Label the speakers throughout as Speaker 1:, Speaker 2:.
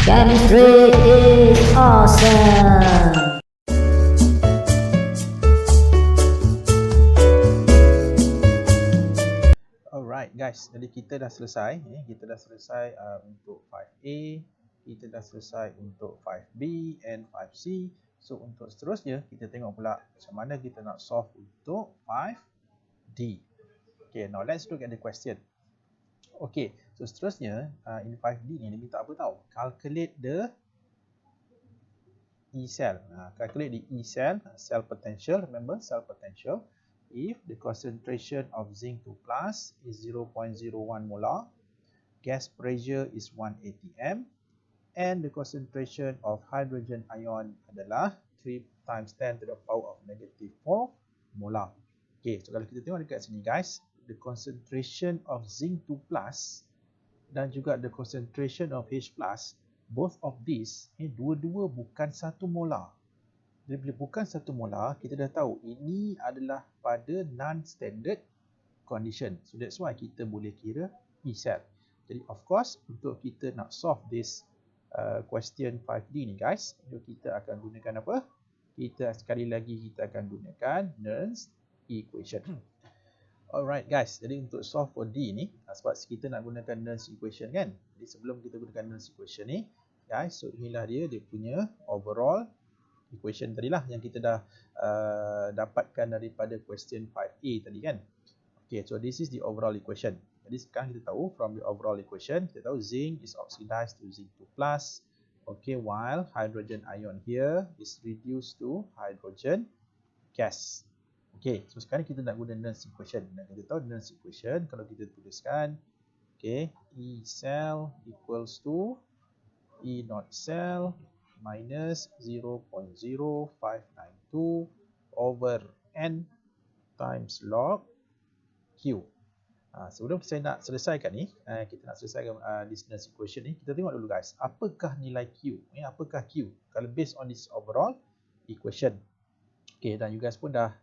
Speaker 1: Chemistry is awesome.
Speaker 2: Alright guys, jadi kita dah selesai. Kita dah selesai untuk 5A, kita dah selesai untuk 5B and 5C. So untuk seterusnya, kita tengok pula macam mana kita nak solve untuk 5D. Okay, now let's look at the question. Okay, so seterusnya in 5D ni dia minta apa tahu? Calculate the E cell. Calculate the E cell, cell potential. Remember cell potential. If the concentration of zinc 2 plus is 0.01 molar, gas pressure is 1 atm, and the concentration of hydrogen ion adalah 3 times 10 to the power of negative 4 molar. Okay, so kalau kita tengok dekat sini guys, the concentration of zinc 2 plus dan juga the concentration of H plus, both of these, dua-dua bukan 1 molar. Jadi bila bukan 1 molar, kita dah tahu ini adalah pada non-standard condition. So that's why kita boleh kira E cell. Jadi of course, untuk kita nak solve this question 5D ni guys, kita akan gunakan apa? Sekali lagi kita akan gunakan Nernst equation. Alright guys, jadi untuk solve for D ni, sebab kita nak gunakan Nernst equation kan. Jadi sebelum kita gunakan Nernst equation ni, guys, so inilah dia punya overall equation tadilah yang kita dah dapatkan daripada question 5A tadi kan. Okay, so this is the overall equation. Jadi sekarang kita tahu from the overall equation, kita tahu zinc is oxidized to zinc 2 plus. Okay, while hydrogen ion here is reduced to hydrogen gas. Okay, so sekarang kita nak guna Nernst equation. Dan kita tahu Nernst equation kalau kita tuliskan, okay, E cell equals to E naught cell minus 0.0592 over N times log Q. Sebelum saya nak selesaikan ni, kita nak selesaikan this Nernst equation ni, kita tengok dulu guys, apakah nilai Q? Apakah Q? Kalau based on this overall equation. Okay, dan you guys pun dah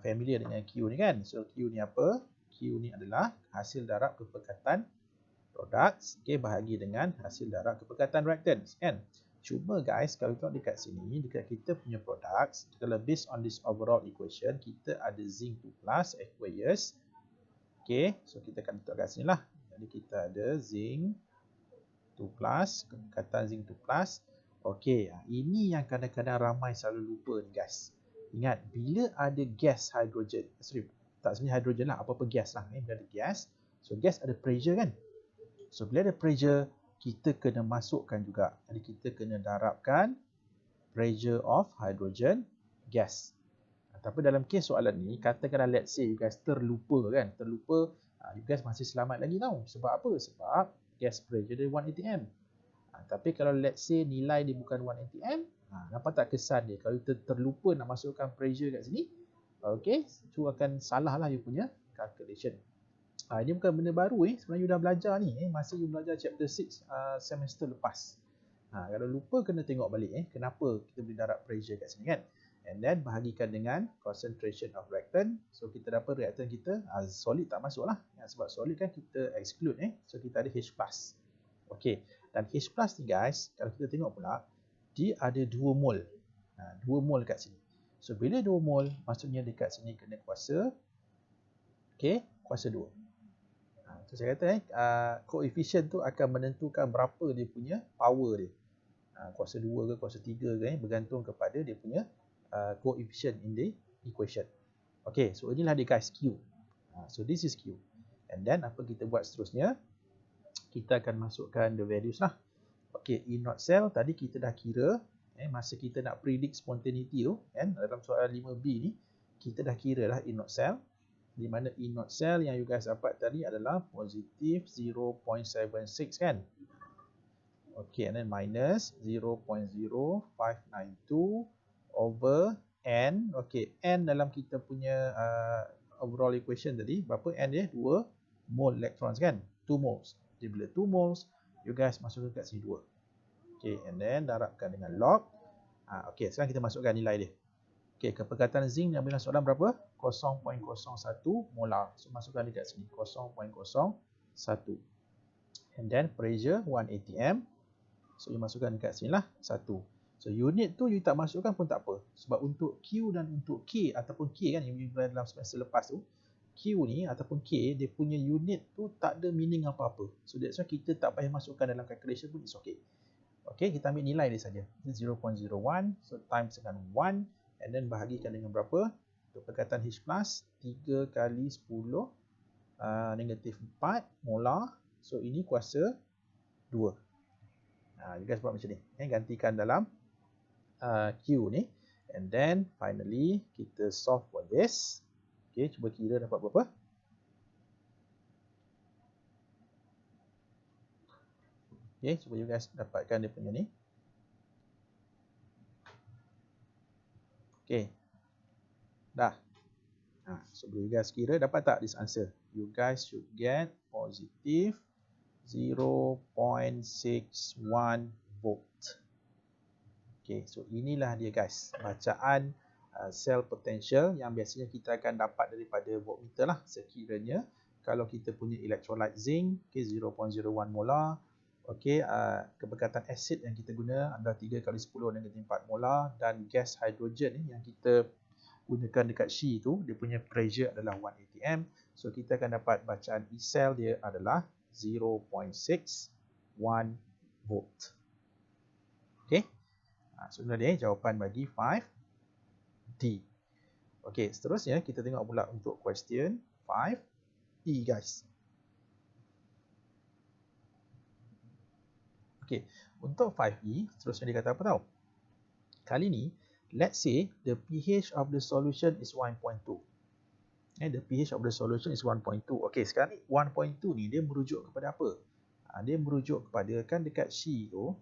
Speaker 2: familiar dengan Q ni kan. So Q ni apa? Q ni adalah hasil darab kepekatan products, bahagi dengan hasil darab kepekatan reactants kan. Cuma guys, kalau tengok dekat sini, dekat kita punya products, kalau based on this overall equation, kita ada zinc 2 plus aqueous. Okay, so kita akan letak kat sini lah. Jadi kita ada zinc 2 plus, kepekatan zinc 2 plus. Okay, ini yang kadang-kadang ramai selalu lupa ni guys. Ingat, bila ada gas hidrogen, tak sebenarnya hidrogen lah, apa-apa gas lah. Bila ada gas, so gas ada pressure kan. So bila ada pressure, kita kena masukkan juga. Jadi kita kena darabkan pressure of hydrogen gas. Tapi dalam kes soalan ni, katakanlah let's say you guys terlupa kan. Terlupa, you guys masih selamat lagi tau. Sebab apa? Sebab gas pressure dia 1 atm. Tapi kalau let's say nilai dia bukan 1 atm, nampak tak kesan dia? Kalau kita terlupa nak masukkan pressure kat sini, okay, itu akan salah lah you punya calculation. Ini bukan benda baru sebenarnya you dah belajar ni masa you belajar chapter 6 semester lepas. Kalau lupa kena tengok balik kenapa kita boleh darab pressure kat sini kan. And then bahagikan dengan concentration of reactant. So kita dapat reactant kita solid tak masuk lah. Sebab solid kan kita exclude So kita ada H+. Okay, dan H+ ni guys, kalau kita tengok pula, dia ada 2 mol. 2 mol kat sini. So bila 2 mol, maksudnya dekat sini kena kuasa, kuasa 2. So saya kata koefisien tu akan menentukan berapa dia punya power dia. Kuasa 2 ke kuasa 3 ke bergantung kepada dia punya coefficient in the equation. Okay, so inilah dia guys Q. So this is Q. And then apa kita buat seterusnya? Kita akan masukkan the values lah. Okay, E naught cell tadi kita dah kira masa kita nak predict spontaneity tu dalam soalan 5B ni, kita dah kira lah E naught cell, di mana E naught cell yang you guys dapat tadi adalah positif 0.76 kan. Okay, and then minus 0.0592 over N. Okay, N dalam kita punya overall equation tadi, berapa N dia? 2 mole electrons kan? 2 moles. Jadi bila 2 moles, you guys masukkan kat sini 2. Okay, and then darabkan dengan log. Okay, sekarang kita masukkan nilai dia. Okay, kepekatan zinc yang dalam soalan berapa? 0.01 molar. So masukkan dekat sini 0.01. And then pressure 1 atm. So you masukkan dekat sini lah 1. So unit tu you tak masukkan pun tak apa. Sebab untuk Q dan untuk K ataupun K kan yang you belajar dalam semester lepas tu, Q ni ataupun K dia punya unit tu tak ada meaning apa-apa. So that's why kita tak payah masukkan dalam calculation pun it's okay. Okay, kita ambil nilai dia saja. 0.01, so times dengan 1 and then bahagikan dengan berapa? Untuk perkataan H+, 3 kali 10 negatif 4 molar. So ini kuasa 2. You guys buat macam ni. Gantikan dalam Q ni. And then finally kita solve for this. Okay, cuba kira dapat berapa? Okay, cuba you guys dapatkan dia punya ni. Okay. Dah. So you guys kira dapat tak this answer? You guys should get positive 0.61 volt. Okay, so inilah dia guys. Bacaan cell potential yang biasanya kita akan dapat daripada voltmeter lah. Sekiranya kalau kita punya electrolyte zinc, okay, 0.01 molar. Okay, kepekatan asid yang kita guna adalah 3 kali 10 negatif 4 molar. Dan gas hidrogen yang kita gunakan dekat She tu, dia punya pressure adalah 1 atm. So kita akan dapat bacaan E cell dia adalah 0.61 volt. Okay, so inilah dia jawapan bagi 5D. Okay, seterusnya kita tengok pula untuk question 5E guys. Okay, untuk 5E, seterusnya dia kata apa tahu? Kali ni, let's say the pH of the solution is 1.2. The pH of the solution is 1.2. Okay, sekarang ni 1.2 ni dia merujuk kepada apa? Dia merujuk kepada kan dekat She tu.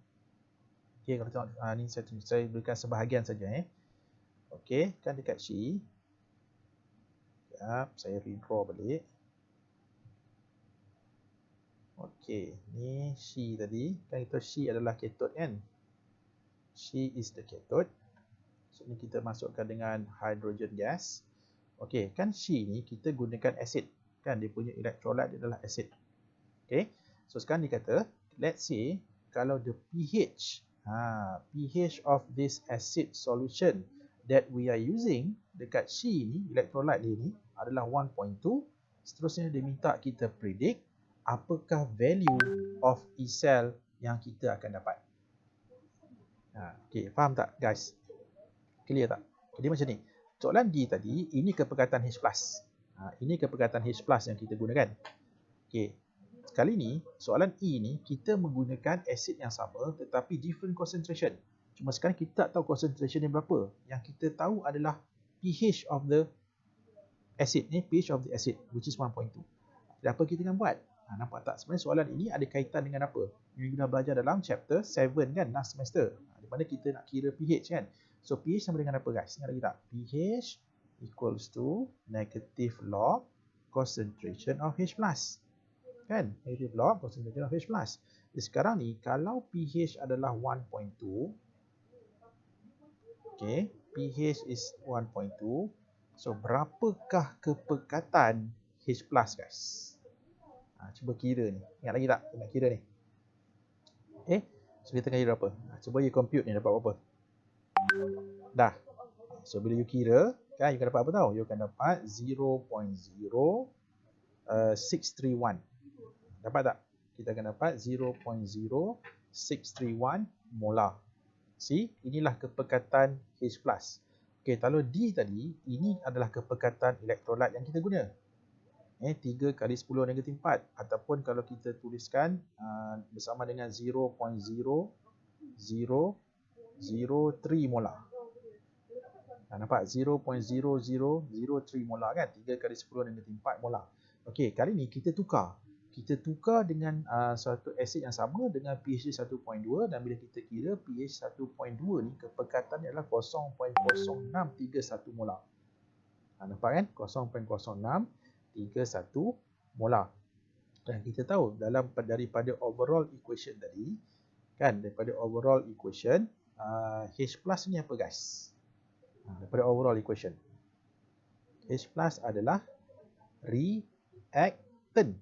Speaker 2: Okay, kalau tengok ni saya berikan sebahagian saja Okay, kan dekat She. Sekejap, saya redraw balik. Okay, ni She tadi. Kan kita She adalah cathode kan? She is the cathode. So ni kita masukkan dengan hydrogen gas. Okay, kan She ni kita gunakan acid. Kan dia punya electrolyte adalah acid. Okay, so sekarang dia kata, let's say kalau the pH, pH of this acid solution that we are using dekat She ni, electrolyte dia ni adalah 1.2. Seterusnya dia minta kita predict apakah value of E cell yang kita akan dapat. Okay, faham tak guys? Clear tak? Jadi macam ni. Soalan D tadi, ini kepekatan H+. Ini kepekatan H+ yang kita gunakan. Okay. Kali ni, soalan E ni, kita menggunakan acid yang sama tetapi different concentration. Cuma sekarang kita tak tahu concentration dia berapa. Yang kita tahu adalah pH of the acid ni, pH of the acid which is 1.2. Jadi apa kita akan buat? Nampak tak? Sebenarnya soalan ini ada kaitan dengan apa? Yang kita belajar dalam chapter 7 kan, last semester. Di mana kita nak kira pH kan. So pH sama dengan apa guys? Ingat lagi tak? pH equals to negative log concentration of H+. Kan? Negative log concentration of H+. Jadi sekarang ni, kalau pH adalah 1.2, okay, pH is 1.2, so berapakah kepekatan H+ guys? Cuba kira ni. Ingat lagi tak? Nak kira ni. Okay. So kita tengah kira berapa? Cuba you compute ni dapat berapa? Dah. So bila you kira, kan you akan dapat apa tahu? You akan dapat 0.0631. Dapat tak? Kita akan dapat 0.0631 molar. See? Inilah kepekatan H+. Okay, kalau D tadi, ini adalah kepekatan electrolyte yang kita guna. 3 kali 10 negatif 4. Ataupun kalau kita tuliskan bersama dengan 0.0003 molar. Nampak? 0.0003 molar kan? 3 kali 10 negatif 4 molar. Okey, kali ni kita tukar. Kita tukar dengan suatu asid yang sama dengan pH 1.2 dan bila kita kira pH 1.2 ni kepekatannya adalah 0.0631 molar. Nampak kan? 0.0631 molar. Dan kita tahu daripada overall equation tadi, kan, daripada overall equation H+ ni apa guys? Daripada overall equation, H+ adalah reactant.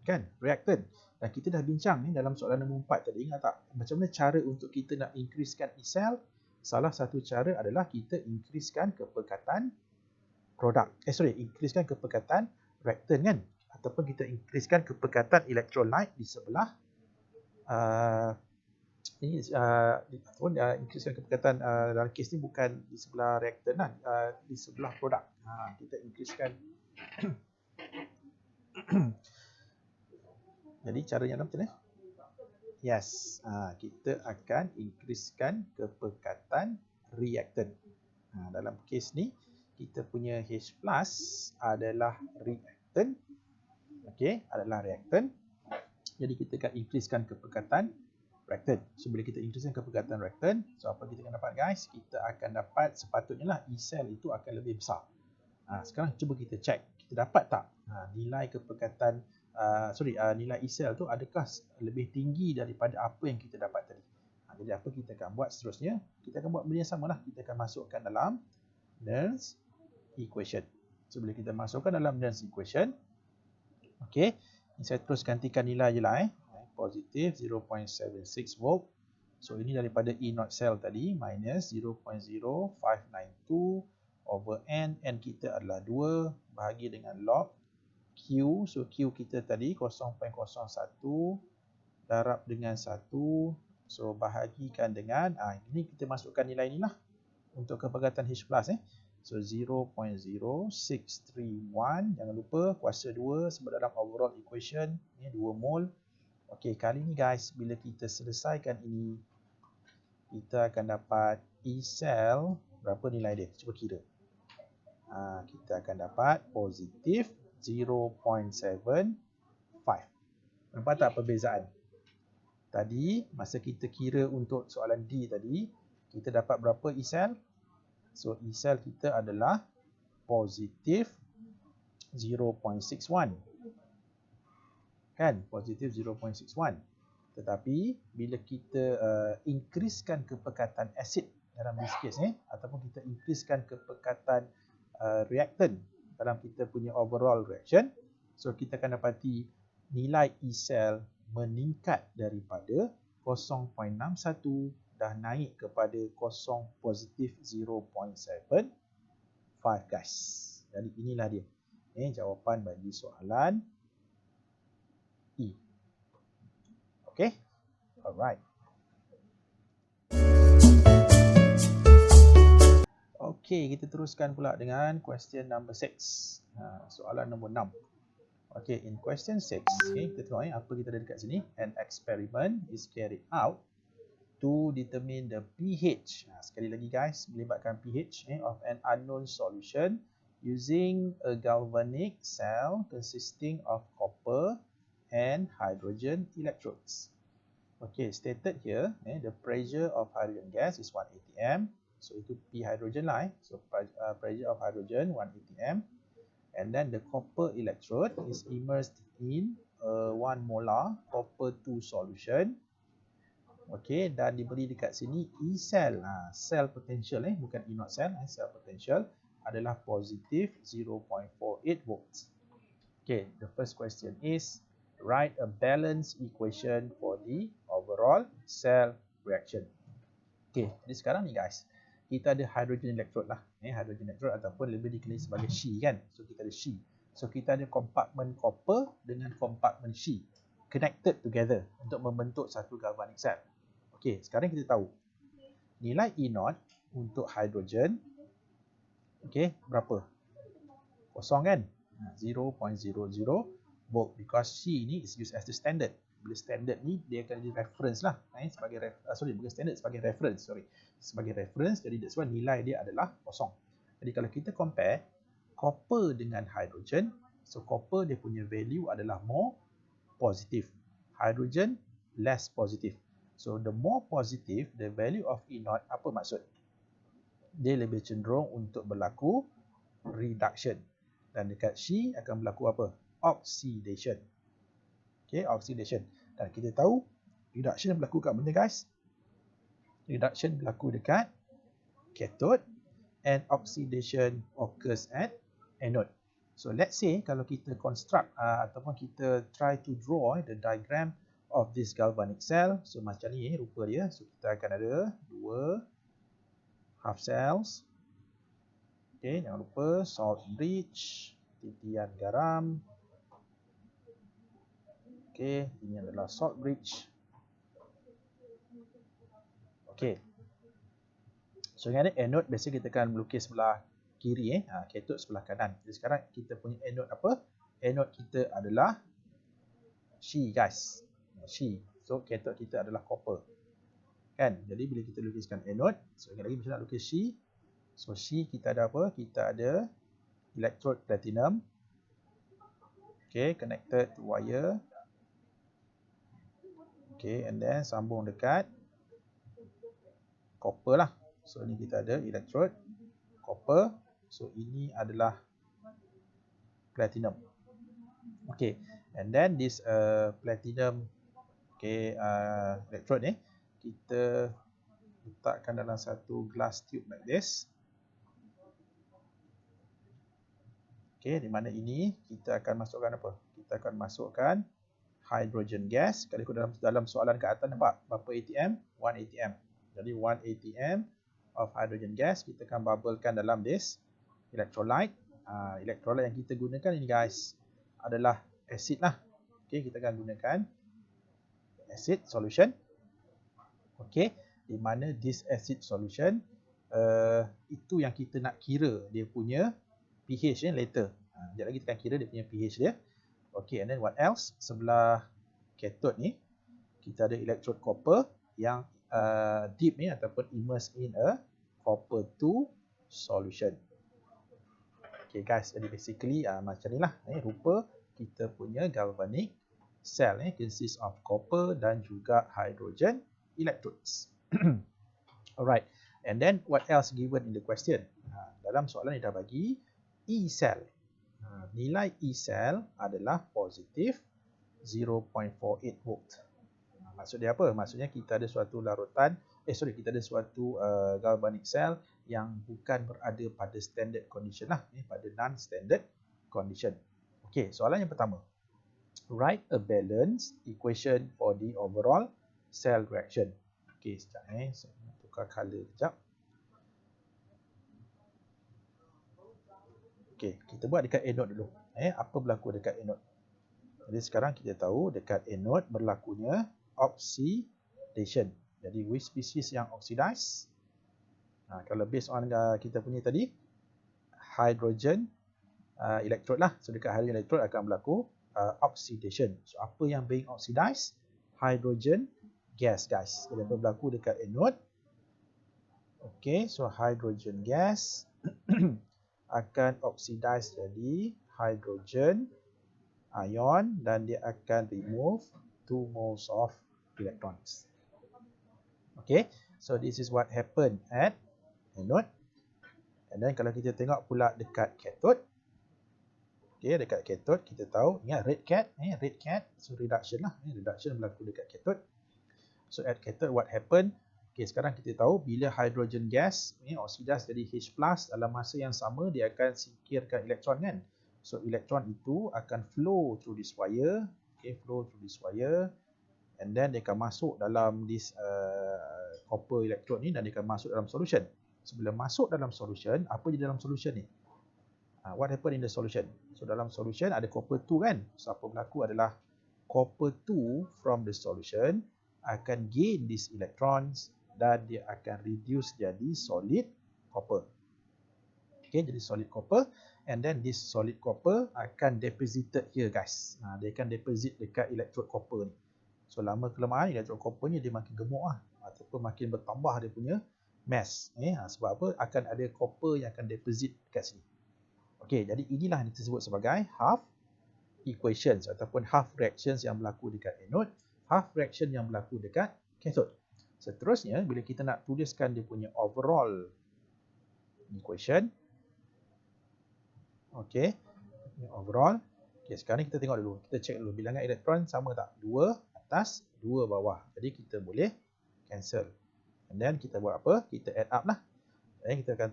Speaker 2: Kan, reactant. Dan kita dah bincang dalam soalan nombor 4 tadi, ingat tak? Macam mana cara untuk kita nak increasekan E-cell? Salah satu cara adalah kita increasekan kepekatan produk. Increasekan kepekatan reactant kan? Ataupun kita increasekan kepekatan electrolyte di sebelah increasekan kepekatan dalam kes ni bukan di sebelah reactant lah, di sebelah produk. Kita increasekan jadi caranya macam mana? Yes, kita akan increasekan kepekatan reactant. Dalam kes ni kita punya H+ adalah reactant. Okey, adalah reactant. Jadi kita akan increasekan kepekatan reactant. So bila kita increasekan kepekatan reactant, so apa kita akan dapat guys? Kita akan dapat sepatutnya lah E-cell itu akan lebih besar. Sekarang cuba kita check, kita dapat tak nilai kepekatan nilai E-cell tu adakah lebih tinggi daripada apa yang kita dapat tadi. Jadi apa kita akan buat seterusnya? Kita akan buat benda yang samalah. Kita akan masukkan dalam Nernst equation. So bila kita masukkan dalam Nernst equation, okey, saya terus gantikan nilai je lah positif 0.76 volt. So ini daripada E0 cell tadi minus 0.0592 over N kita adalah 2 bahagi dengan log Q. So Q kita tadi 0.01 darab dengan 1. So bahagikan dengan ini kita masukkan nilai ni lah untuk kepekatan H+. So 0.0631. Jangan lupa kuasa 2 sebab dalam overall equation ni 2 mol. Okey, kali ni guys bila kita selesaikan ini kita akan dapat E-cell berapa nilai dia? Cuba kira. Kita akan dapat positif 0.75. Nampak tak perbezaan? Tadi masa kita kira untuk soalan D tadi, kita dapat berapa E-cell? So E-cell kita adalah positif 0.61. Kan? Positif 0.61. Tetapi bila kita increasekan kepekatan asid dalam this case ataupun kita increasekan kepekatan reactant dalam kita punya overall reaction, so kita akan dapati nilai E-cell meningkat daripada 0.61 dah naik kepada positif 0.75 guys. Jadi inilah dia jawapan bagi soalan E. Okay, alright. Okay, kita teruskan pula dengan question number 6. Soalan nombor 6. Okay, in question 6, kita tengok apa kita ada dekat sini. An experiment is carried out to determine the pH. Sekali lagi guys, melibatkan pH of an unknown solution using a galvanic cell consisting of copper and hydrogen electrodes. Okay, stated here, the pressure of hydrogen gas is 1 atm. So itu P hydrogen lah. So pressure of hydrogen 1 atm. And then the copper electrode is immersed in 1 molar copper 2 solution. Okay, dan diberi dekat sini E-cell. Cell potential bukan E0 cell. Cell potential adalah positif 0.48 volts. Okay, the first question is write a balanced equation for the overall cell reaction. Okay, jadi sekarang ni guys, kita ada hydrogen electrode lah. Hydrogen electrode ataupun lebih dikenali sebagai She kan. So kita ada She. So kita ada kompartmen copper dengan kompartmen She connected together untuk membentuk satu galvanic cell. Okey, sekarang kita tahu nilai E0 untuk hydrogen okey, berapa? Kosong kan? 0.00 volt because She ni is used as the standard. Bila standard ni dia akan jadi reference lah sebagai bukan standard, sebagai reference, sebagai reference, jadi that's why nilai dia adalah kosong. Jadi kalau kita compare copper dengan hydrogen, so copper dia punya value adalah more positive, hydrogen less positive. So the more positive the value of E0, apa maksud? Dia lebih cenderung untuk berlaku reduction, dan dekat She akan berlaku apa? Oxidation. Okay, oxidation. Dan kita tahu reduction berlaku kat mana guys? Reduction berlaku dekat cathode and oxidation occurs at anode. So let's say kalau kita construct ataupun kita try to draw the diagram of this galvanic cell. So macam ni rupa dia. So kita akan ada dua half cells. Okay, jangan lupa salt bridge, titian garam. Okay, ini adalah salt bridge. Okay. So yang ada anode, biasa kita akan melukis sebelah kiri, cathode sebelah kanan. Jadi sekarang kita punya anode apa? Anode kita adalah She, guys. She. So cathode kita adalah copper. Kan? Jadi bila kita lukiskan anode, so ingat lagi macam nak lukis She. So She kita ada apa? Kita ada electrode platinum. Okay, connected to wire. Okay, and then sambung dekat copper lah. So ni kita ada electrode copper. So ini adalah platinum. Okay, and then this platinum electrode ni kita letakkan dalam satu glass tube like this. Okay, di mana ini kita akan masukkan apa? Kita akan masukkan hydrogen gas. Kalau ikut dalam soalan kat atas nampak berapa ATM? 1 ATM. Jadi 1 ATM of hydrogen gas kita akan bubblekan dalam this electrolyte. Electrolyte yang kita gunakan ini guys adalah acid lah. Okay, kita akan gunakan acid solution. Okay, di mana this acid solution itu yang kita nak kira dia punya pH later. Sekejap lagi kita akan kira dia punya pH dia. Okay, and then what else? Sebelah cathode ni kita ada electrode copper yang deep ni ataupun immersed in a copper 2 solution. Okay guys, jadi basically macam ni lah rupa kita punya galvanic cell consists of copper dan juga hydrogen electrodes. Alright, and then what else given in the question? Dalam soalan ni dah bagi E cell. Nilai E cell adalah positif 0.48 volt. Maksud dia apa? Maksudnya kita ada suatu larutan, kita ada suatu galvanic cell yang bukan berada pada standard condition lah, pada non-standard condition. Okey, soalan yang pertama. Write a balanced equation for the overall cell reaction. Okey, sekejap saya nak tukar color sekejap. Okey, kita buat dekat anode dulu. Apa berlaku dekat anode? Jadi sekarang kita tahu dekat anode berlakunya oxidation. Jadi which species yang oxidize? Kalau based on kita punya tadi hydrogen electrode lah. So dekat hydrogen electrode akan berlaku oxidation. So apa yang being oxidized? Hydrogen gas guys. Jadi apa berlaku dekat anode? Okay, so hydrogen gas akan oxidize jadi hydrogen ion dan dia akan remove 2 moles of electrons. Okay, so this is what happened at anode. And then kalau kita tengok pula dekat cathode. Okay, dekat cathode kita tahu ingat red cat, so reduction lah, reduction berlaku dekat cathode. So at cathode what happened? Okay, sekarang kita tahu bila hydrogen gas oxidize jadi H+, dalam masa yang sama dia akan singkirkan elektron kan. So elektron itu akan flow through this wire, flow through this wire, and then dia akan masuk dalam this copper electrode ni dan dia akan masuk dalam solution. Sebelum masuk dalam solution, apa je dalam solution ni? What happened in the solution? So dalam solution ada copper 2 kan. So apa berlaku adalah copper 2 from the solution akan gain these electrons dan dia akan reduce jadi solid copper. Okay, jadi solid copper, and then this solid copper akan deposited here guys. Dia akan deposit dekat electrode copper ni. So lama kelamaan electrode copper ni dia makin gemuk ataupun makin bertambah dia punya mass. Sebab apa? Akan ada copper yang akan deposit dekat sini. Okey, jadi inilah yang disebut sebagai half equations ataupun half reactions yang berlaku dekat anode, half reaction yang berlaku dekat cathode. Seterusnya bila kita nak tuliskan dia punya overall equation. Okey, overall. Okey, sekarang kita tengok dulu. Kita check dulu bilangan elektron sama tak? 2 atas, 2 bawah. Jadi kita boleh cancel. And then kita buat apa? Kita add up lah. Kita akan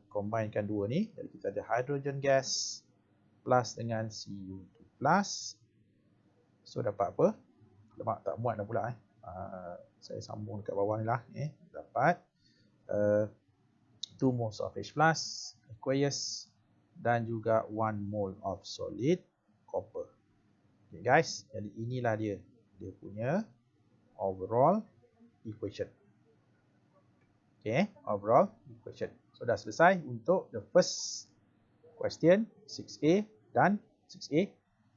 Speaker 2: combinekan dua ni. Jadi kita ada hydrogen gas plus dengan Cu2 plus. So dapat apa? Lemak tak muat dah pula saya sambung dekat bawah ni lah. Dapat 2 moles of H plus aqueous dan juga 1 mole of solid copper. Okay guys, jadi inilah dia punya overall equation. Okay, overall equation. So dah selesai untuk the first question 6A dan 6A,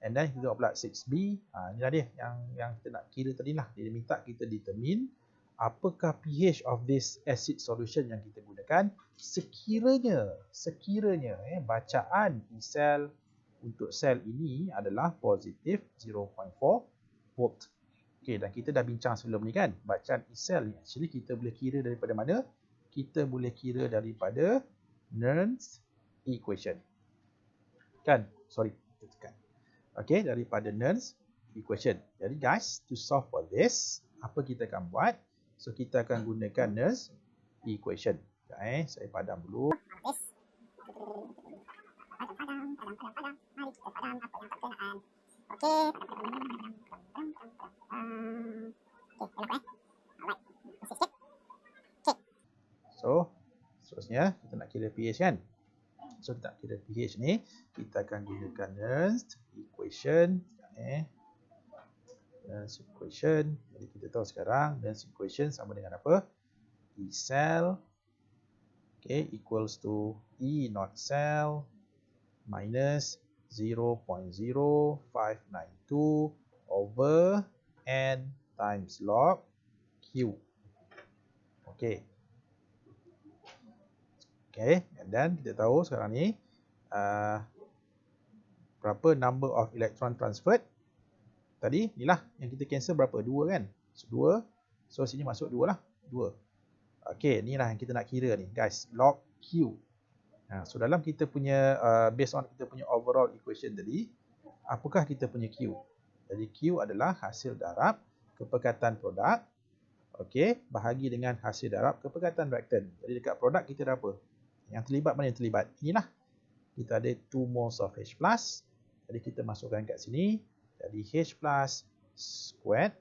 Speaker 2: and then kita pula 6B. Inilah dia yang kita nak kira tadi lah. Dia minta kita determine apakah pH of this acid solution yang kita gunakan sekiranya bacaan E cell untuk sel ini adalah positif 0.4 volt. Okay, dan kita dah bincang sebelum ni kan, bacaan E cell ni actually kita boleh kira daripada mana? Kita boleh kira daripada Nernst equation. Kan? Sorry, kita tekan. Okay, daripada Nernst equation. Jadi guys, to solve for this, apa kita akan buat? So kita akan gunakan Nernst equation. Okay, saya padam dulu. So, seterusnya kita nak kira pH kan? So kita nak kira pH ni, kita akan gunakan Nernst equation. Nernst equation. Jadi kita tahu sekarang Nernst equation sama dengan apa? E cell, okay, equals to E not cell minus 0.0592 over N times log Q. Okay. Okay, and then kita tahu sekarang ni berapa number of electron transferred. Tadi ni lah yang kita cancel berapa? 2 kan? So 2. So sini masuk 2 lah. 2. Okay, ni lah yang kita nak kira ni guys. Log Q. So dalam kita punya based on kita punya overall equation tadi, apakah kita punya Q? Jadi Q adalah hasil darab kepekatan produk, okay, bahagi dengan hasil darab kepekatan reaktan. Jadi dekat produk kita ada apa? Yang terlibat mana yang terlibat? Inilah. Kita ada 2 moles of H plus. Jadi kita masukkan kat sini. Jadi H plus squared.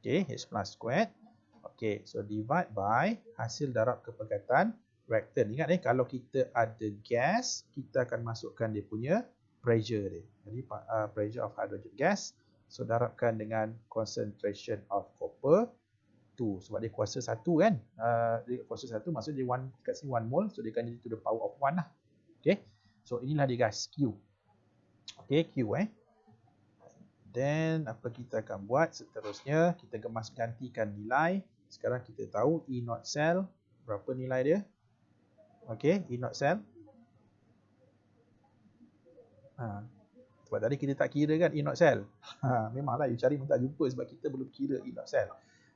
Speaker 2: Okay, H plus squared. Okay, so divide by hasil darab kepekatan reaktan. Ingat kalau kita ada gas, kita akan masukkan dia punya pressure dia. Jadi pressure of hydrogen gas. So darabkan dengan concentration of copper 2. Sebab dia kuasa 1 kan. Dia kuasa 1 maksud dia kat sini 1 mole. So dia akan jadi to the power of 1 lah. Okay. So inilah dia guys. Q. Okay, Q Then apa kita akan buat seterusnya? Kita kemas gantikan nilai. Sekarang kita tahu E naught cell. Berapa nilai dia? Okay, E naught cell. Sebab tadi kita tak kira kan E naught cell. Memanglah you cari pun tak jumpa sebab kita belum kira E naught cell.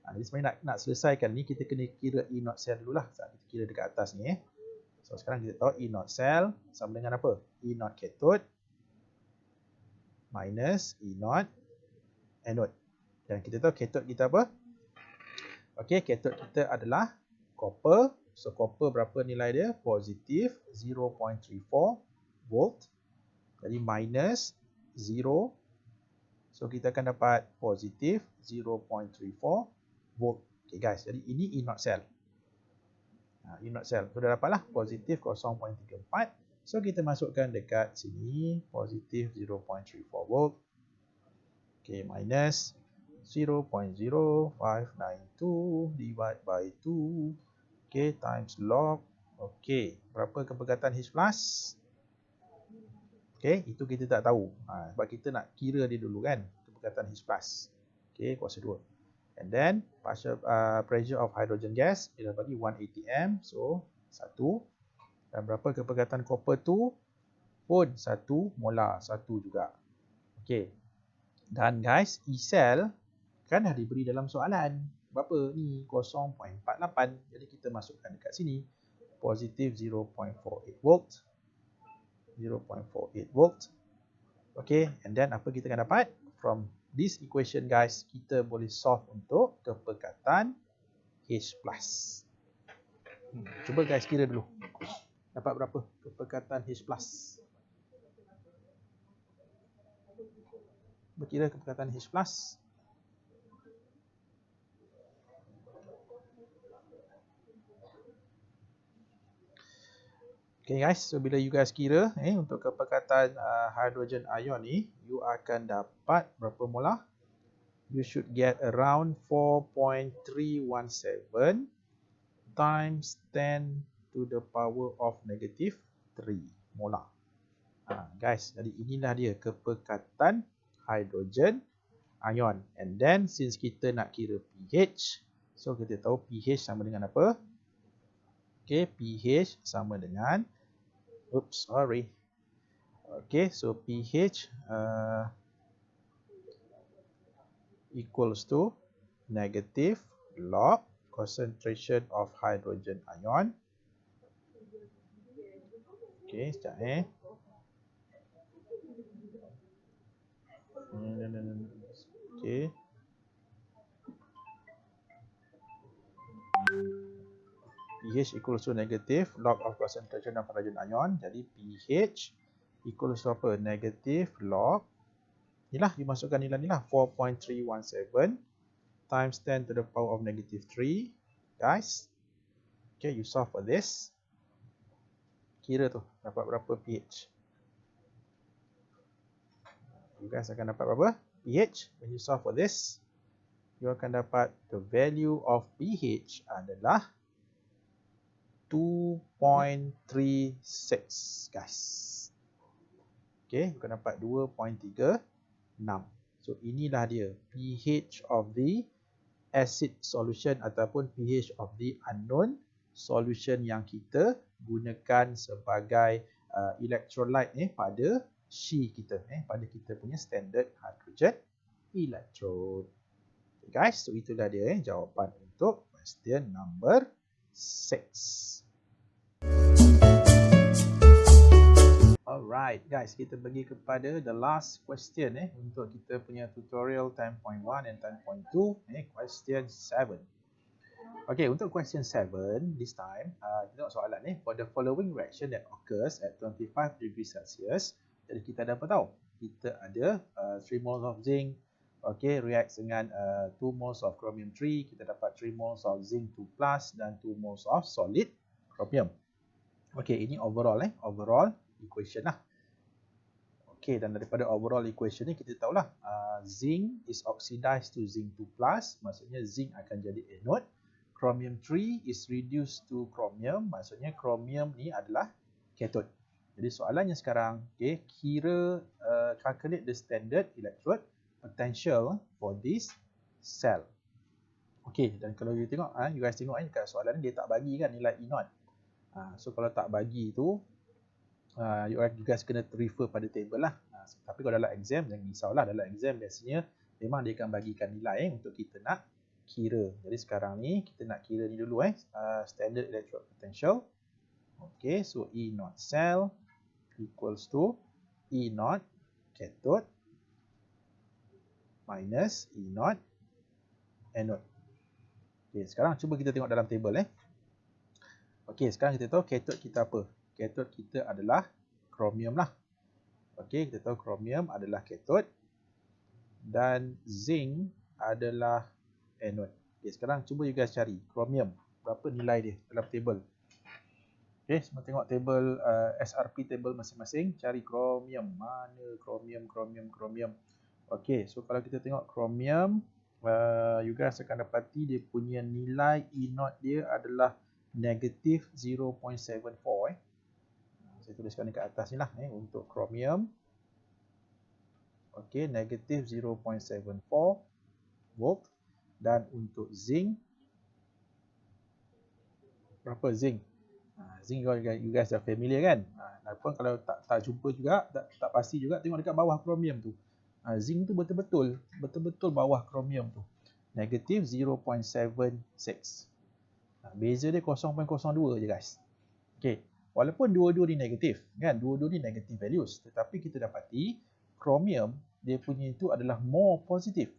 Speaker 2: Jadi sebenarnya nak selesaikan ni kita kena kira E naught cell dululah. Saat kita kira dekat atas ni. So sekarang kita tahu E naught cell sama dengan apa? E naught cathode minus E naught anode. Dan kita tahu cathode kita apa? Okey, cathode kita adalah copper. So copper berapa nilai dia? Positif 0.34 volt. Jadi minus 0. So kita akan dapat positif 0.34 volt. Okay guys, jadi ini E naught cell. E naught cell. So dah dapatlah positif 0.34. So kita masukkan dekat sini positif 0.34 volt. Okay, minus 0.0592 divide by 2. Okay, times log. Okay, berapa kepekatan H plus? Okay, itu kita tak tahu. Sebab kita nak kira dia dulu kan, kepekatan H plus. Okay, kuasa 2. And then partial pressure of hydrogen gas dia dah bagi 1 atm, so 1. Dan berapa kepekatan copper tu? Pun 1 molar, 1 juga. Okay. Dan guys, E cell kan dah diberi dalam soalan. Berapa ni? 0.48. Jadi kita masukkan dekat sini. Positif 0.48 volt. 0.48 volt. Okay, and then apa kita akan dapat? From this equation guys, kita boleh solve untuk kepekatan H plus. Cuba guys kira dulu. Dapat berapa kepekatan H plus? berkira keperkatan H+. Okay guys, so bila you guys kira untuk keperkatan hydrogen ion ni, you akan dapat berapa molar? You should get around 4.317 times 10 to the power of negative 3 molar. Guys, jadi inilah dia keperkatan hydrogen ion. And then since kita nak kira pH, so kita tahu pH sama dengan apa? Okay, pH sama dengan, okay, so pH equals to negative log concentration of hydrogen ion. Okay, sekejap Okay. pH equals to negative log of concentration of hydrogen ion. Jadi pH equals to apa? Negative log. Inilah, dimasukkan nilai ni lah. 4.317 times 10 to the power of negative 3. Guys. Okay, you solve for this. Kira tu, dapat berapa pH. You guys akan dapat berapa pH? When you solve for this, you akan dapat the value of pH adalah 2.36, guys. Okay, you akan dapat 2.36. So inilah dia pH of the acid solution ataupun pH of the unknown solution yang kita gunakan sebagai electrolyte pada She kita, pada kita punya standard hydrogen electrode. Okay, guys, so itulah dia jawapan untuk question number 6. Alright guys, kita pergi kepada the last question untuk kita punya tutorial 10.1 and 10.2, question 7. Okay, untuk question 7 this time, kita tengok soalan for the following reaction that occurs at 25 degrees Celsius. Jadi kita ada apa tahu? Kita ada 3 moles of zinc, okay, react dengan 2 moles of chromium 3, kita dapat 3 moles of zinc 2+ dan 2 moles of solid chromium. Okay, ini overall overall equation lah. Okay, dan daripada overall equation ni kita tahulah zinc is oxidized to zinc 2+, maksudnya zinc akan jadi anode. Chromium 3 is reduced to chromium, maksudnya chromium ni adalah cathode. Jadi soalannya sekarang, okay, kira calculate the standard electrode potential for this cell. Okay, dan kalau you tengok, you guys tengok dekat soalan ni dia tak bagi kan nilai E0. So kalau tak bagi tu, you guys kena refer pada table lah. Tapi kalau dalam exam, jangan risaulah. Dalam exam biasanya memang dia akan bagikan nilai untuk kita nak kira. Jadi sekarang ni kita nak kira ni dulu standard electrode potential. Okay, so E0 cell equals to E0 cathode minus E0 anode. Okay, sekarang cuba kita tengok dalam table Okay, sekarang kita tahu cathode kita apa? Cathode kita adalah chromium lah. Okay, kita tahu chromium adalah cathode dan zinc adalah anode. Okay, sekarang cuba you guys cari chromium. Berapa nilai dia dalam table? Okay, semua tengok table SRP table masing-masing. Cari chromium. Mana chromium? Okay, so kalau kita tengok chromium, you guys akan dapati dia punya nilai E0 dia adalah negative 0.74. Saya tuliskan dekat atas ni lah untuk chromium. Okay, negative 0.74 volt. Dan untuk zinc, berapa zinc? Zinc you guys dah familiar kan? Walaupun kalau tak jumpa juga, tak pasti juga, tengok dekat bawah chromium tu. Zinc tu betul-betul bawah chromium tu. Negative 0.76. Beza dia 0.02 je guys. Okay, walaupun dua-dua ni negatif kan, dua-dua ni negative values, tetapi kita dapati chromium dia punya itu adalah more positif.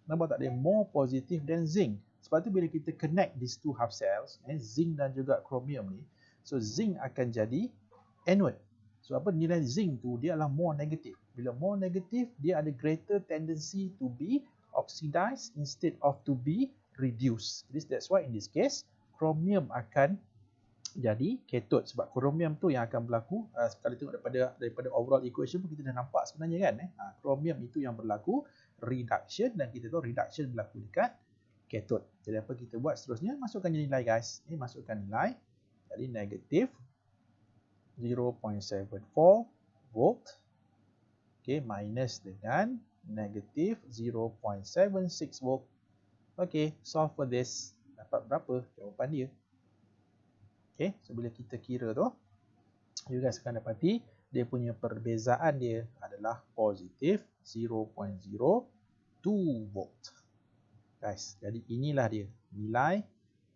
Speaker 2: Nampak tak, dia more positif than zinc. Sebab tu bila kita connect these two half cells, zinc dan juga chromium ni, so zinc akan jadi anode. So apa, nilai zinc tu dia adalah more negatif. Bila more negative, dia ada greater tendency to be oxidized instead of to be reduced. That's why in this case, chromium akan jadi cathode, sebab chromium tu yang akan berlaku. Kalau tengok daripada overall equation pun kita dah nampak sebenarnya kan, chromium itu yang berlaku reduction, dan kita tahu reduction berlaku dekat cathode. Jadi apa kita buat seterusnya? Masukkan nilai guys. Masukkan nilai. Jadi negatif 0.74 volt. Okey, minus dengan negatif 0.76 volt. Okey, solve for this. Dapat berapa jawapan dia? Okey, so bila kita kira tu, you guys akan dapati dia punya perbezaan dia adalah positif 0.02 volt. Guys, jadi inilah dia nilai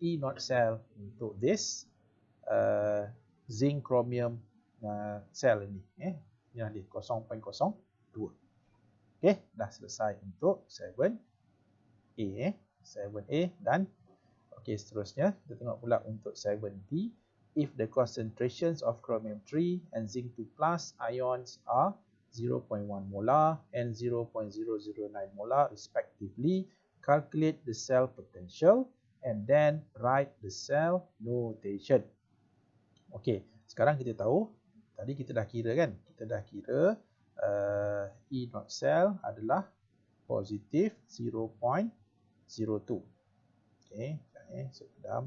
Speaker 2: E0 cell untuk this zinc chromium cell ini. Inilah dia 0.02. Okey, dah selesai untuk 7A. 7A dan okey, seterusnya kita tengok pula untuk 7B. If the concentrations of chromium 3 and zinc 2 plus ions are 0.1 molar and 0.009 molar respectively, calculate the cell potential and then write the cell notation. Okey, sekarang kita tahu, tadi kita dah kira kan? Kita dah kira E0 cell adalah positif 0.02. Okey, sekejap.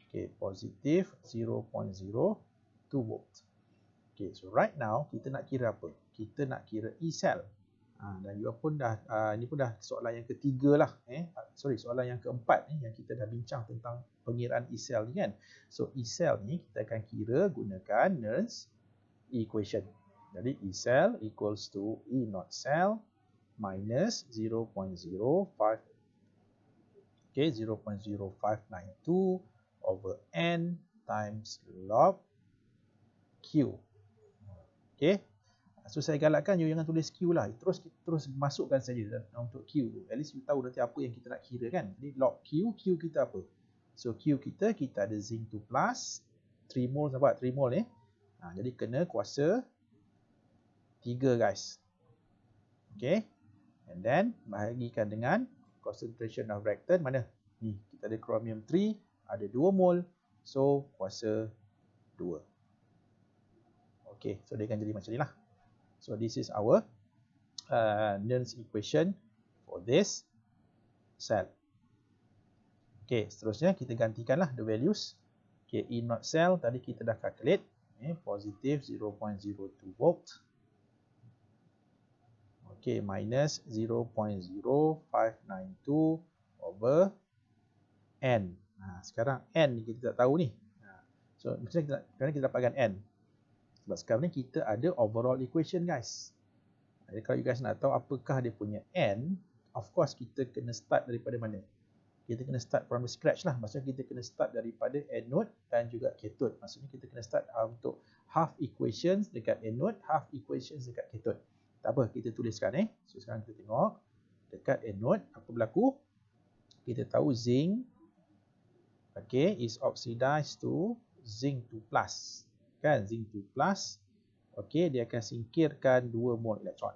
Speaker 2: Okey, positif 0.02 volt. Okey, so right now kita nak kira apa? Kita nak kira E cell. Dan juga pun dah ini pun dah soalan yang ketiga lah, soalan yang keempat yang kita dah bincang tentang pengiraan E cell ni kan. So E cell ni kita akan kira gunakan Nernst equation. Jadi E cell equals to E0 cell minus 0.05 0.0592 over N times log Q. Okey. So saya galakkan you jangan tulis Q lah. Terus masukkan saja untuk Q tu. At least you tahu nanti apa yang kita nak kira kan. Jadi log Q kita apa? So Q kita ada zinc 2 plus 3 mol, nampak 3 mol ni. Jadi kena kuasa 3 guys. Okay. And then bahagikan dengan concentration of reactant mana? Ni, kita ada chromium 3 ada 2 mol. So kuasa 2. Okay, so dia akan jadi macam ni lah. So this is our Nernst equation for this cell. Okay, seterusnya kita gantikanlah the values. Okay, E0 cell tadi kita dah calculate. Positif 0.02 volt. Okay, minus 0.0592 over N. Sekarang N ni kita tak tahu ni. So, macam mana kita dapatkan N? Sebab sekarang ni kita ada overall equation guys. Jadi kalau you guys nak tahu apakah dia punya N, of course kita kena start daripada mana? Kita kena start from scratch lah. Maksudnya kita kena start daripada anode dan juga cathode. Maksudnya kita kena start untuk half equations dekat anode, half equations dekat cathode. Tak apa, kita tuliskan So sekarang kita tengok dekat anode apa berlaku? Kita tahu zinc is oxidized to zinc 2 plus. Kan, zinc 2 plus. Dia akan singkirkan 2 mol elektron.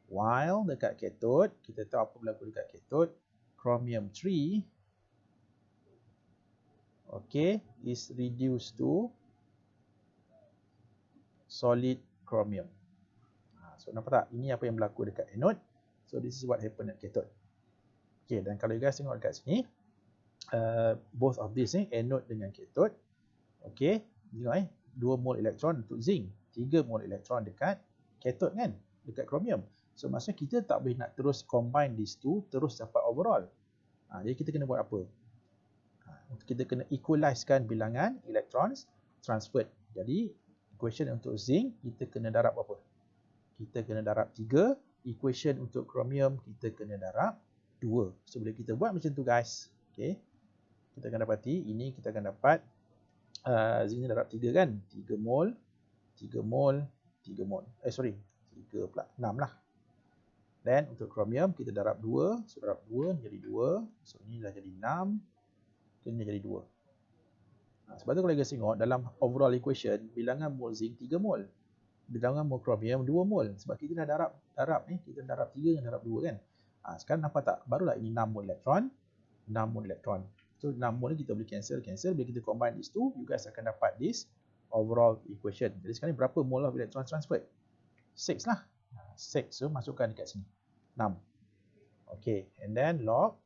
Speaker 2: While dekat cathode, kita tahu apa berlaku dekat cathode. Chromium 3 is reduced to solid chromium. So nampak tak? Ini apa yang berlaku dekat anode. So this is what happened at cathode. Dan kalau you guys tengok dekat sini, both of this anode dengan cathode. Tengok 2 mol elektron untuk zinc, 3 mol elektron dekat cathode kan, dekat chromium. So maksudnya kita tak boleh nak terus combine these two terus dapat overall. Jadi kita kena buat apa? Kita kena equalizekan bilangan electrons transferred. Jadi equation untuk zinc kita kena darab apa? Kita kena darab 3. Equation untuk chromium kita kena darab 2. So bila kita buat macam tu guys, kita akan dapati ini kita akan dapat zinc ni darab 3 kan? 3 mol, 3 mol, 3 mol. 3 pula, 6 lah. Dan untuk chromium kita darab 2, so darab 2 jadi 2. So ini dah jadi 6. Ini jadi 2. Sebab tu kalau kita tengok dalam overall equation bilangan mol zinc 3 mol. bilangan mol kromium 2 mol. Sebab kita dah darab ni, kita darab 3 dengan darab 2 kan. Sekarang nampak tak? Barulah ini 6 mol elektron. 6 mol elektron. So 6 mol ni kita boleh cancel. Bila kita combine these two, you guys akan dapat this overall equation. Jadi sekarang ni berapa mol of electron transferred? 6 lah. 6. So masukkan dekat sini. 6. Okay. And then log.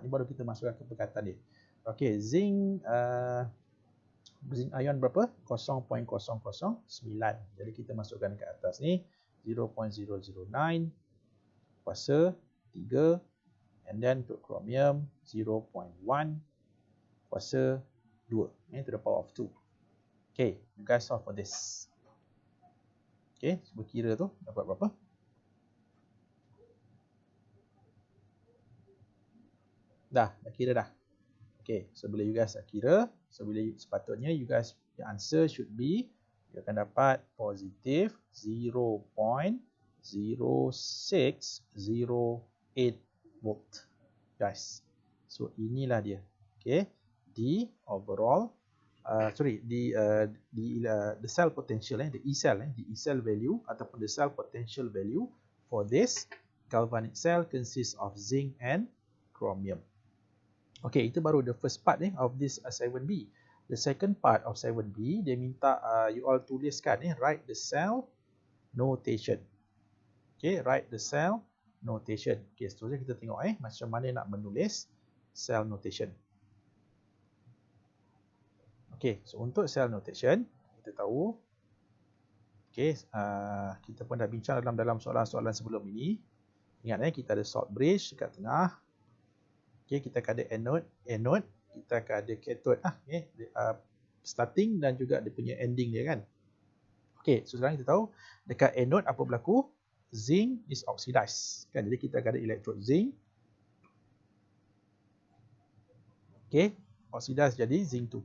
Speaker 2: Ni baru kita masukkan ke perkataan dia. Okay. Zinc ion berapa? 0.009. Jadi kita masukkan dekat atas ni 0.009 kuasa 3. And then untuk chromium 0.1 kuasa 2. To the power of 2. Okay, you guys solve for this. Okay, cuba kira tu dapat berapa? Dah kira dah. Okay, so bila you guys dah kira, so bila sepatutnya you guys, the answer should be, you akan dapat positive 0.0608 volt. Guys, so inilah dia. Okay, the overall the cell potential, the E cell value ataupun the cell potential value for this galvanic cell consists of zinc and chromium. Okay, itu baru the first part of this 7B. The second part of 7B, dia minta you all tuliskan write the cell notation. Okay, write the cell notation. Okay, seterusnya kita tengok macam mana nak menulis cell notation. Okay, so untuk cell notation, kita tahu, okay, kita pun dah bincang dalam soalan-soalan sebelum ini. Ingat kita ada salt bridge dekat tengah. Okay, kita ada anode, kita ada cathode starting dan juga dia punya ending dia kan. Okay, so sekarang kita tahu dekat anode apa berlaku? Zinc is oxidized kan. Jadi kita ada electrode zinc. Okay, oxidized jadi zinc 2+.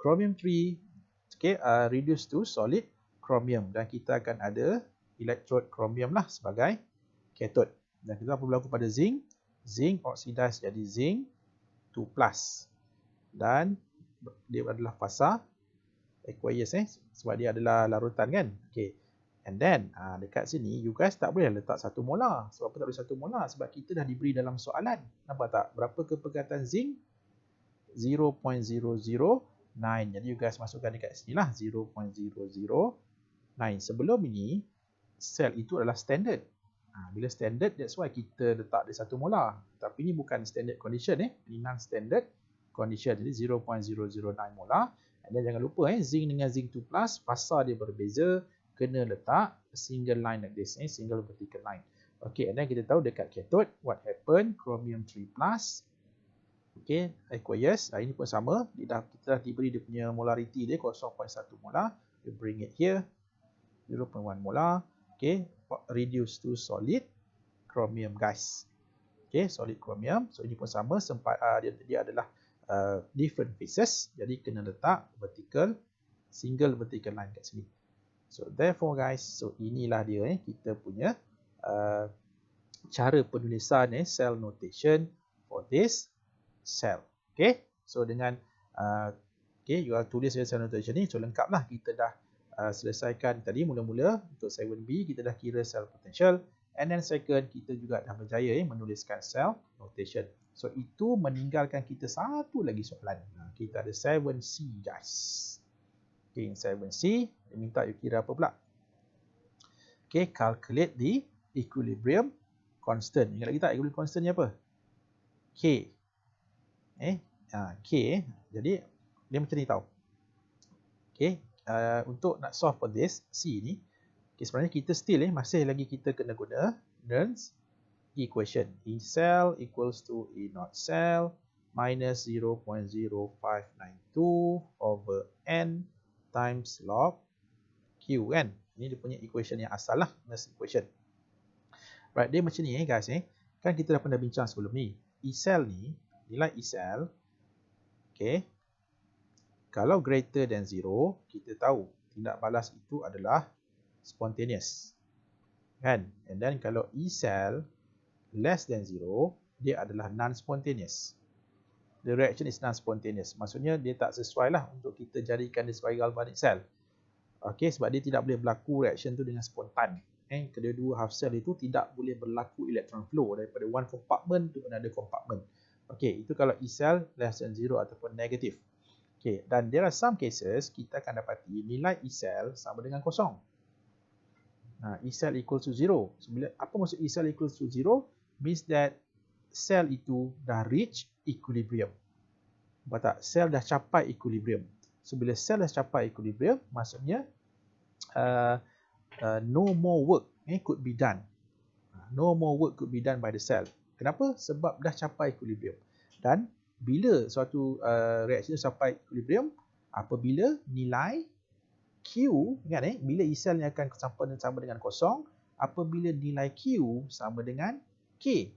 Speaker 2: Chromium 3 reduced to solid chromium, dan kita akan ada electrode chromium lah sebagai cathode. Dan kita apa berlaku pada zinc? Zinc oxidized jadi zinc 2+, dan dia adalah fasa aqueous sebab dia adalah larutan kan. Okay. And then dekat sini you guys tak boleh letak 1 molar. Sebab apa tak boleh 1 molar? Sebab kita dah diberi dalam soalan. Nampak tak? Berapa keperkatan zinc? 0.009. Jadi you guys masukkan dekat sini lah 0.009. Sebelum ini sel itu adalah standard. Bila standard, that's why kita letak dia 1 molar. Tapi ini bukan standard condition ini non-standard condition. Jadi 0.009 molar. Dan jangan lupa zinc dengan zinc 2+, fasa dia berbeza, kena letak single line like this, single vertical line. Okay, and then kita tahu dekat cathode what happened? Chromium 3+. Okay, aqueous. Ini pun sama. Kita dah diberi dia punya molarity dia 0.1 molar. We bring it here. 0.1 molar. Okay, reduce to solid chromium guys. Okay, solid chromium. So ini pun sama. Dia adalah different phases. Jadi kena letak single vertical line kat sini. So therefore guys, so inilah dia kita punya cara penulisan cell notation for this cell. Okay, so dengan you tulis cell notation ni, so lengkaplah. Kita dah selesaikan tadi mula-mula untuk 7B, kita dah kira cell potential, and then second kita juga dah berjaya menuliskan cell notation. So itu meninggalkan kita satu lagi soalan. Kita ada 7C guys. Okay, in 7C dia minta you kira apa pula? Okay, calculate the equilibrium constant. Ingat lagi tak equilibrium constant ni apa? K. K. Jadi dia macam ni tau. Okay, untuk nak solve for this C ni, sebenarnya kita still masih lagi kita kena guna Nernst equation. E cell equals to E naught cell minus 0.0592 over N times log Q kan. Ini dia punya equation yang asal lah, Nernst equation. Right, dia macam ni guys Kan kita dah pernah bincang sebelum ni. E cell ni, nilai E cell, okay, kalau greater than 0, kita tahu tindak balas itu adalah spontaneous. Kan? And then kalau E cell less than 0, dia adalah non-spontaneous. The reaction is non-spontaneous. Maksudnya dia tak sesuai lah untuk kita jadikan dia sebagai galvanic cell. Okey, sebab dia tidak boleh berlaku reaction tu dengan spontan. Kedua-dua half cell itu tidak boleh berlaku electron flow daripada one compartment to another compartment. Okey, itu kalau E cell less than 0 ataupun negatif. Okey, dan there are some cases kita akan dapati nilai E cell sama dengan kosong. E cell equals to 0. So, apa maksud E cell equals to 0? Means that sel itu dah reach equilibrium. Nampak tak? Sel dah capai equilibrium. So, bila sel dah capai equilibrium, maksudnya no more work could be done. No more work could be done by the cell. Kenapa? Sebab dah capai equilibrium. Dan bila suatu reaksi capai equilibrium, apabila nilai Q, ingat bila E cell ni akan sama dengan kosong, apabila nilai Q sama dengan K.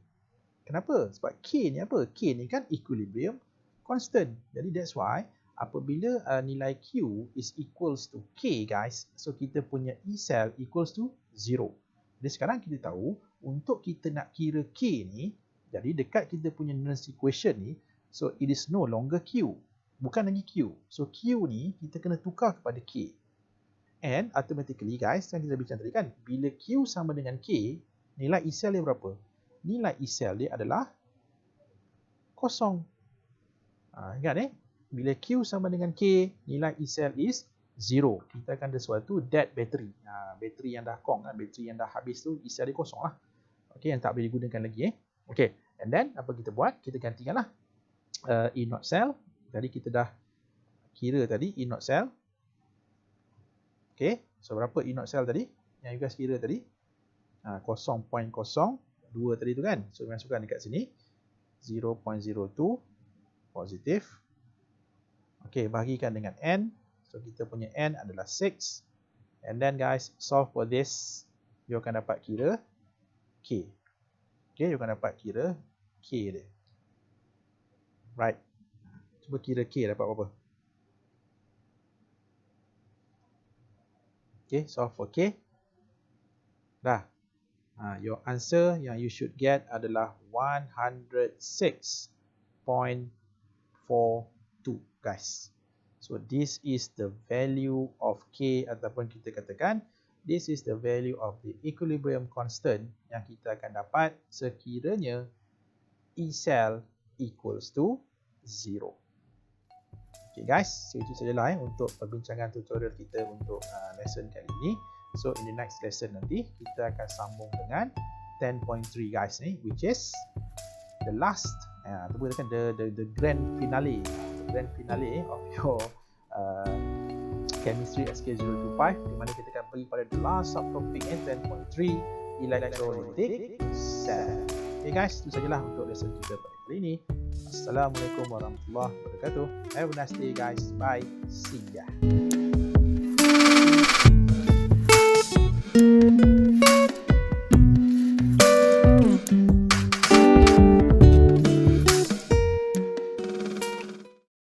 Speaker 2: Kenapa? Sebab K ni apa? K ni kan equilibrium constant. Jadi that's why apabila nilai Q is equals to K guys, so kita punya E cell equals to 0. Jadi sekarang kita tahu untuk kita nak kira K ni, jadi dekat kita punya Nernst equation ni, so it is no longer Q. Bukan lagi Q. So Q ni kita kena tukar kepada K. And automatically guys, yang kita bincang tadi kan, bila Q sama dengan K, nilai E cell dia berapa? Nilai E cell dia adalah kosong. Ingat bila Q sama dengan K, nilai E cell is 0. Kita akan ada suatu dead battery. Bateri yang dah kong, bateri yang dah habis tu, E cell dia kosong lah. Okay, yang tak boleh digunakan lagi. Okay, and then apa kita buat? Kita gantikan lah E naught cell. Jadi kita dah kira tadi E naught cell. Okay, so berapa E naught cell tadi? Yang you guys kira tadi? 0.02 tadi tu kan? So masukkan dekat sini. 0.02 positif. Okay, bahagikan dengan N. So kita punya N adalah 6. And then guys, solve for this. You akan dapat kira K. Okay, you akan dapat kira K dia. Right. Cuba kira K dapat berapa? Okay, solve for K. Dah. Your answer yang you should get adalah 106.42 guys. So this is the value of K, ataupun kita katakan this is the value of the equilibrium constant yang kita akan dapat sekiranya E cell equals to 0. Okay guys, so itu sajalah untuk perbincangan tutorial kita untuk lesson kali ini. So in the next lesson nanti kita akan sambung dengan 10.3 guys ni, which is the last, the grand finale, of your chemistry SK025, di mana kita akan pergi pada the last subtopic 10.3 electrolytic cell. Okay guys, itu sajalah untuk lesson kita pada kali ini. Assalamualaikum warahmatullahi wabarakatuh. Have a nice day guys. Bye. See ya.